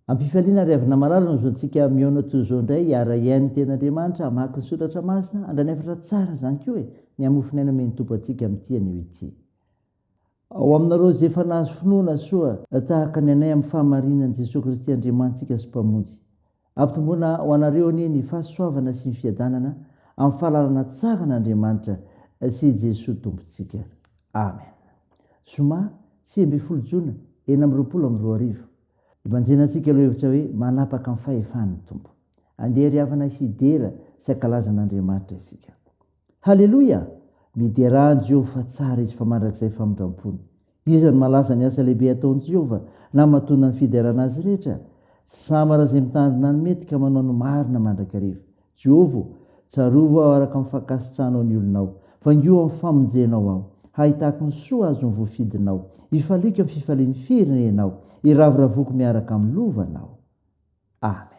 ampifaliana riavina malala no zoantsika miona toy zao indray iara-iain'ny tenyandriamanitra amaky ny soratra masina andranefatra tsara zany koa ny amofinaina me nytompo antsika amin'ntian'io ity ao aminareo zay efa nahazo finoana soa tahaka ny anay amin'ny fahamarinan'i Jesosy Kristy Andriamantsika sy mpamonjy ampitomboana ho anareo anie ny fahasoavana sy ny fiadanana amin'ny fahalalana tsara n'Andriamanitra sy Jesosy tompontsika. Amen. Zoma 12 Jona 2020 ibanjenantsika aloha hevitra hoe manapaka amin'ny fahefan'ny tompo andeha riavana hidera sy ankalaza n'Andriamanitra isika. Halleloia! Miderahany Jehovah fa tsara izy fa mandrakizay famindrampony. Izy ny malaza ny asa lehibe ataon'i Jehovah na mahatonda ny fiderana azy rehetra. Samara izay mitandrina ny mety ka manao ny marina mandrakariva. Jehovah, tsarovo aho araka amin'ny fankasitrahanao ny olonao, vangio amin'ny famonjenao aho, hahitako ny soa azo ny voafidinao, hifaliko amin'ny fifalian'ny firenenao, iraviravoko miaraka amin'ny lovanao. Amen.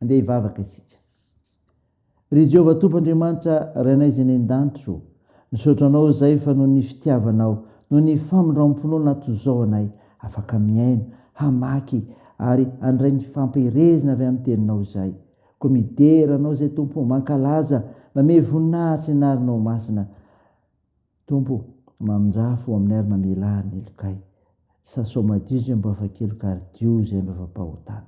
andeha hivavaka isika. Ry Jehovah Tompoandriamanitra rainay izay ny an-danitro, nisaotranao izay fa noho ny fitiavanao, noho ny famindram-ponao natozao anay afaka miaino, hamaky ary andray ny fampiherezina avy amin'ny teninao izay. Koa mideranao izay Tompo, mankalaza mame voninahitra inarinao masina. Tompo, mamindrafo amin'ny ary mamelahany elokay. Sasao madio izay mba afa-keloka ary dio izay mba afa-pahotana.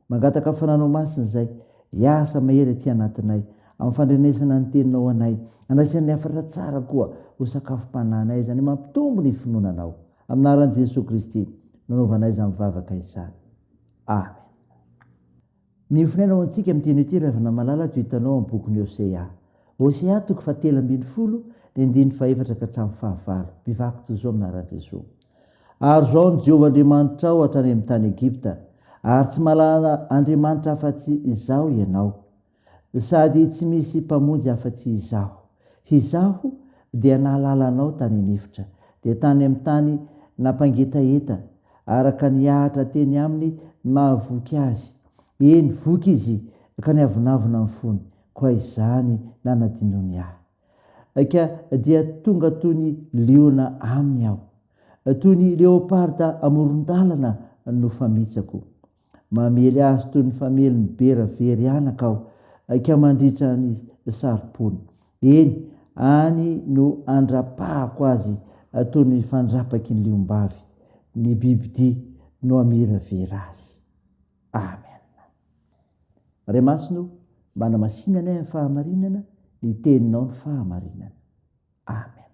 Mangataka fananao masina izay, hiasa mahery aty anatinay, amin'ny fandrenesana ny teninao anay, andraisan'ny hafatra tsara koa ho sakafom-pananay izany mampitombo ny finoananao. Amin'ny anaran'i Jesosy Kristy, nanaovanay izany mivavaka izany. Amen. Ny finainao antsika amin'ity ity ravina malala toy hitanao amin'ny bokin'ny Hosea. Hosea 4:10 ny 14 ka hatramin'ny 15. Mivaky toy izao amin'ny anaran'i Jesosy. Ary zao ny Jehovah Andriamanitra ao hatrany amin'ny tany Egipta, ary tsy malala Andriamanitra afa-tsy izaho ianao, sady tsy misy mpamonjy afa-tsy izaho. Izaho dia nahalala anao tany nifitra, dia tany amin'ny tany nampangetaeta, araka ny ahatra teny aminy mahavoky azy. Eny voky izy ka ny avonavona ny fony, koa izany nanadinony ahy. Ka dia tonga toy ny liona aminy aho, toy ny leoparda amoron-dalana no famitsako. Mamely azy toy ny famely ny bera very anaka aho, ka mandritra ny saripony. Eny, any no andrapahako azy toy ny fandrapaky ny liom-bavy, ny bibidia no amiravera azy. Amen. Ray masino, manamasinana ny fahamarinana, ny teninao ny fahamarinana. Amen.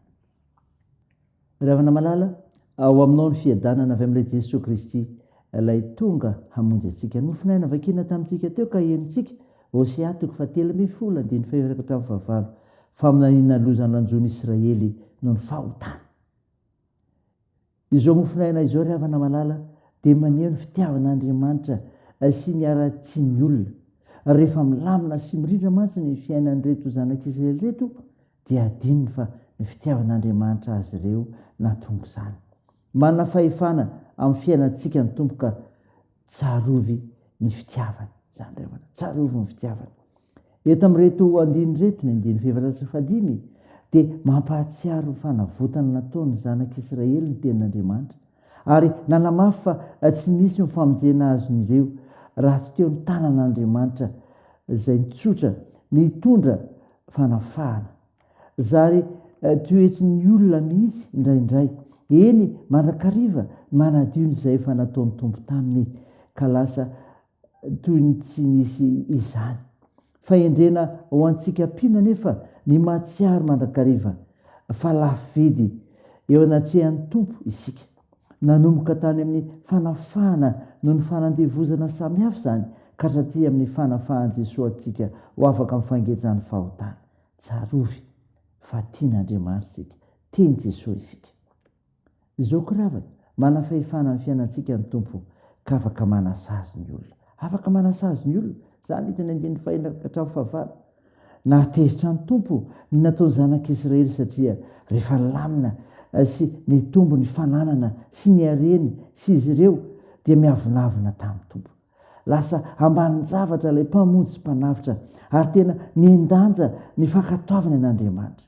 Ravana malala, ao aminao ny fiadanana avy amin'ilay Jesosy Kristy, ilay tonga hamonjy antsika. Nofinaina vakina tamintsika teo ka henontsika, Hosea 4:10 faminaniana lozany lanjon'i Israely no ny fahotana. Izao mofinaina izao ry havana malala, dia maneho ny fitiavan'Andriamanitra sy ny ara-tsy ny olona. Rehefa milamina sy mirindra mantsy ny fiainan'ireto zanak'Israely reto, dia adinony fa ny fitiavan'Andriamanitra azy ireo natonga izany. Manana fahefana amin'ny fiainantsika ny Tompo ka tsarovy ny fitiavany. Zany ry havana, tsarovy ny fitiavany. Eto amin'ireto andiny reto, ny 15 dia mampahatsiaro ny fanavotana nataony zanak'Israely ny tenin'Andriamanitra, ary nanamafy fa tsy nisy mifamonjena azy ireo raha tsy teo ny tanan'Andriamanitra izay nitsotra nitondra fanafahana. Zary toetry ny olona mihitsy indraindray, eny mandrakariva manadio izay efa nataon'ny Tompo taminy, ka lasa toy ny tsy nisy izany. Fa endrena ho antsika mpina nefa ny mahatsiaro mandrakariva, fa lafo vidy eo anatrehan'ny Tompo isika. Nanomboka tany amin'ny fanafahana no ny fanandevozana samihafa izany, ka hatraty amin'ny fanafahan'i Jesosy antsika ho afaka mifangetsahany fahotana. Tsarovy fa tian'Andriamanitra isika, tiany Jesosy isika. Izao koravana, mana fahefana amin'ny fiainantsika ny Tompo, ka afaka manasazy ny olona. Afaka manasazy ny olona, zany hitany 15 nahatezitra ny Tompo ny nataony zanak'Israely, satria rehefa lamina sy ny tombo ny fananana sy ny hareny sy izy ireo, dia miavonavina tamin'ny Tompo. Lasa ambanin'ny zavatra ilay mpamonjy sy mpanafitra, ary tena niendanja ny fankatoavana an'Andriamanitra.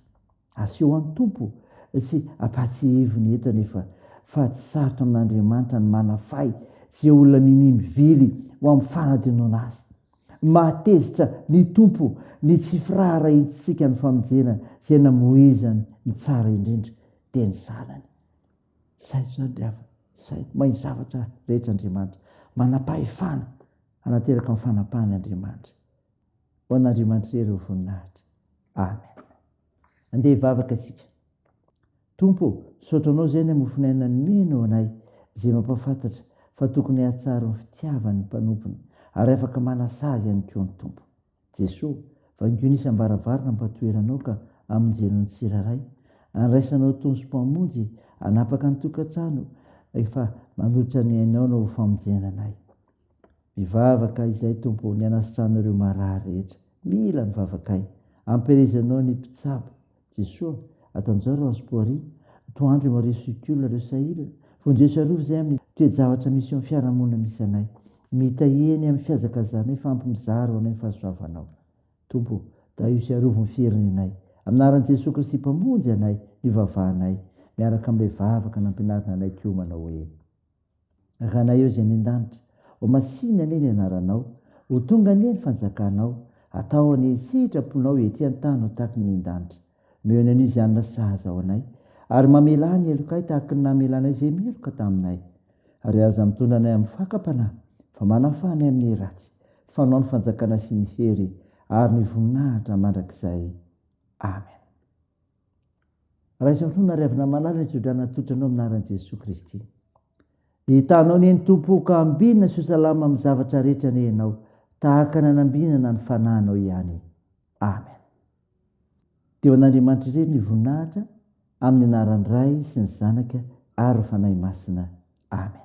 Aseho an'ny Tompo tsy ampatsihivony eto nefa, fa tsy sarotra amin'Andriamanitra ny manafay sy olona minimivily ho amin'ny fanadinona azy. Mahatezitra ny Tompo ny tsy firahara hiditsika ny famonjena izay namoizany ny tsara indrindra dia ny zanany. Saito zany ry havana, saito mahay zavatra rehetra Andriamanitra, manam-pahefana hanateraka amin'ny fanapahany Andriamanitra. Ho an'Andriamanitra irery ho voninahitra. Amen. Andeha hivavaka isika. Tompo, saotranao izay ny amofinaina ny meno anay, izay mampafantatra fa tokony hatsaro ny fitiavany ny mpanompony, ary afaka manasazy ihany koa ny Tompo. Jesosy, vangonisa ambaravarana mpatoeranao ka amonjenao ny tsiraray, andraisanao tony sy mpamonjy anapaka ny tokantrano, efa manotritra ny ainao no ho famonjena anay. Mivavaka izay Tompo, ny anasitranareo marary rehetra, mila mivavakay, ampirizanao ny mpitsabo. Jesosy, atanjao reo azopoary, toandro maresy olona reo sahirana, fonjeo sarovy izay amin'ny toejavatra misy amin'ny fiarahamonina misy anay. mitaheny amin'ny fiazakazanay fampimizaro anay fahasoavanao. Tompo, da io siarovony firenenay aminaran'i Jesosy Kristy mpamonjy anay nivavahanay miaraka amin'ilay vavaka nampianarina anay ko manao hoe ranay eo zay ny-danitra ho masiny ane ny anaranao ho tonga ane ny fanjakanao atao any sitraponao ety an-tany ho tahaky ny an-danitra meo ny an'io izy anona sahaza ao anay ary mamelany elokay tahaky ny namelanay zay meloka taminay ary aza mitondra anay amin'ny fakapanahy fa manafanay amin'ny ratsy fanao ny fanjakana sy ny hery ary ny voninahitra mandrakizay. Amen. Raha isatrona riavina malala ny tsodrana totranao aminaran'i Jesosy Kristy. Hitanao ny tompo ka ambinina sy ho salama amin'ny zavatra rehetra ny ianao tahaka ny anambinana ny fanahinao ihany. Amen. Teo an'Andriamanitra irery ny voninahitra amin'ny anaran'ny Ray sy ny Zanaka ary fanahy masina. Amen.